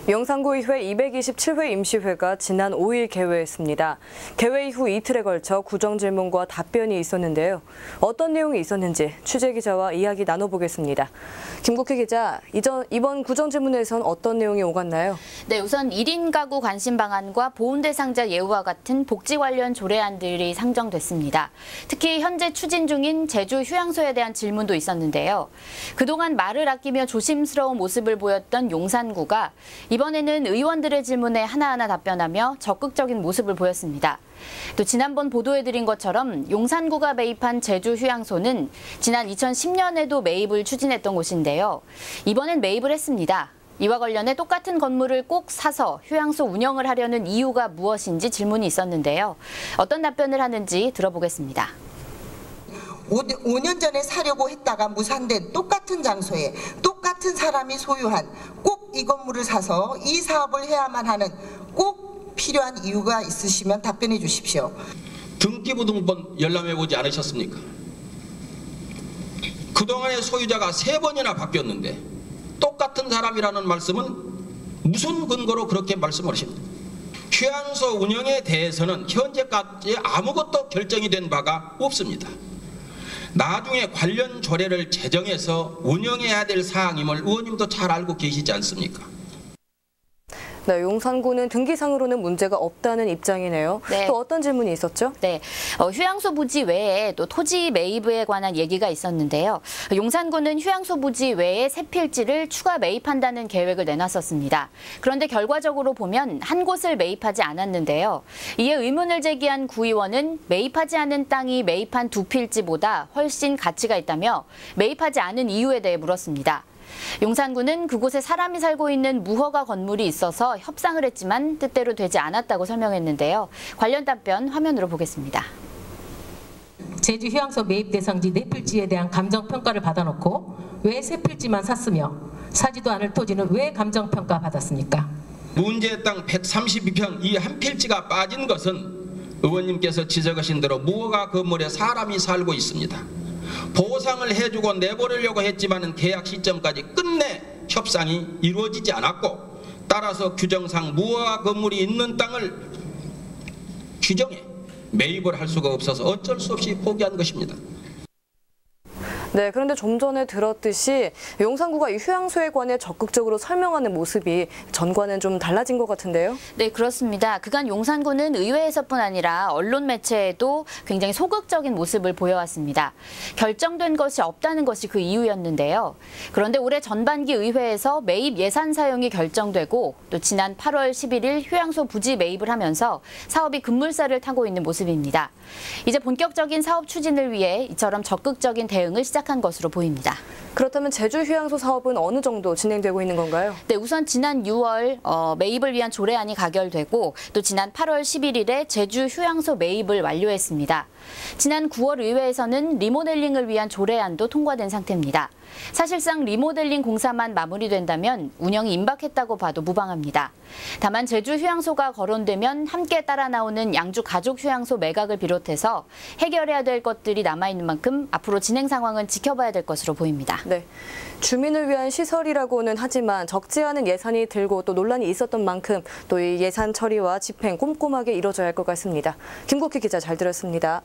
용산구의회 227회 임시회가 지난 5일 개회했습니다. 개회 이후 이틀에 걸쳐 구정질문과 답변이 있었는데요. 어떤 내용이 있었는지 취재기자와 이야기 나눠보겠습니다. 김국희 기자, 이번 구정질문에선 어떤 내용이 오갔나요? 네, 우선 1인 가구 관심 방안과 보훈 대상자 예우와 같은 복지 관련 조례안들이 상정됐습니다. 특히 현재 추진 중인 제주 휴양소에 대한 질문도 있었는데요. 그동안 말을 아끼며 조심스러운 모습을 보였던 용산구가 이번에는 의원들의 질문에 하나하나 답변하며 적극적인 모습을 보였습니다. 또 지난번 보도해드린 것처럼 용산구가 매입한 제주 휴양소는 지난 2010년에도 매입을 추진했던 곳인데요. 이번엔 매입을 했습니다. 이와 관련해 똑같은 건물을 꼭 사서 휴양소 운영을 하려는 이유가 무엇인지 질문이 있었는데요. 어떤 답변을 하는지 들어보겠습니다. 5년 전에 사려고 했다가 무산된 똑같은 장소에 똑같은 사람이 소유한 꼭 이 건물을 사서 이 사업을 해야만 하는 꼭 필요한 이유가 있으시면 답변해 주십시오. 등기부등본 열람해 보지 않으셨습니까? 그동안의 소유자가 3번이나 바뀌었는데 똑같은 사람이라는 말씀은 무슨 근거로 그렇게 말씀을 하십니까? 휴양소 운영에 대해서는 현재까지 아무것도 결정이 된 바가 없습니다. 나중에 관련 조례를 제정해서 운영해야 될 사항임을 의원님도 잘 알고 계시지 않습니까? 네, 용산구는 등기상으로는 문제가 없다는 입장이네요. 네. 또 어떤 질문이 있었죠? 네, 휴양소 부지 외에 또 토지 매입에 관한 얘기가 있었는데요. 용산구는 휴양소 부지 외에 새 필지를 추가 매입한다는 계획을 내놨었습니다. 그런데 결과적으로 보면 한 곳을 매입하지 않았는데요. 이에 의문을 제기한 구의원은 매입하지 않은 땅이 매입한 2필지보다 훨씬 가치가 있다며 매입하지 않은 이유에 대해 물었습니다. 용산구는 그곳에 사람이 살고 있는 무허가 건물이 있어서 협상을 했지만 뜻대로 되지 않았다고 설명했는데요. 관련 답변 화면으로 보겠습니다. 제주 휴양소 매입 대상지 4필지에 대한 감정평가를 받아놓고 왜 3필지만 샀으며 사지도 않을 토지는 왜 감정평가 받았습니까? 문제 땅 132평 이 한 필지가 빠진 것은 의원님께서 지적하신 대로 무허가 건물에 사람이 살고 있습니다. 보상을 해주고 내보내려고 했지만 계약 시점까지 끝내 협상이 이루어지지 않았고 따라서 규정상 무허가 건물이 있는 땅을 규정해 매입을 할 수가 없어서 어쩔 수 없이 포기한 것입니다. 네, 그런데 좀 전에 들었듯이 용산구가 이 휴양소에 관해 적극적으로 설명하는 모습이 전과는 좀 달라진 것 같은데요? 네, 그렇습니다. 그간 용산구는 의회에서뿐 아니라 언론 매체에도 굉장히 소극적인 모습을 보여왔습니다. 결정된 것이 없다는 것이 그 이유였는데요. 그런데 올해 전반기 의회에서 매입 예산 사용이 결정되고 또 지난 8월 11일 휴양소 부지 매입을 하면서 사업이 급물살을 타고 있는 모습입니다. 이제 본격적인 사업 추진을 위해 이처럼 적극적인 대응을 시작한 것으로 보입니다. 그렇다면 제주 휴양소 사업은 어느 정도 진행되고 있는 건가요? 네, 우선 지난 6월 매입을 위한 조례안이 가결되고 또 지난 8월 11일에 제주 휴양소 매입을 완료했습니다. 지난 9월 의회에서는 리모델링을 위한 조례안도 통과된 상태입니다. 사실상 리모델링 공사만 마무리된다면 운영이 임박했다고 봐도 무방합니다. 다만 제주 휴양소가 거론되면 함께 따라 나오는 양주 가족 휴양소 매각을 비롯해서 해결해야 될 것들이 남아있는 만큼 앞으로 진행 상황은 지켜봐야 될 것으로 보입니다. 네, 주민을 위한 시설이라고는 하지만 적지 않은 예산이 들고 또 논란이 있었던 만큼 또 이 예산 처리와 집행 꼼꼼하게 이뤄져야 할 것 같습니다. 김국희 기자 잘 들었습니다.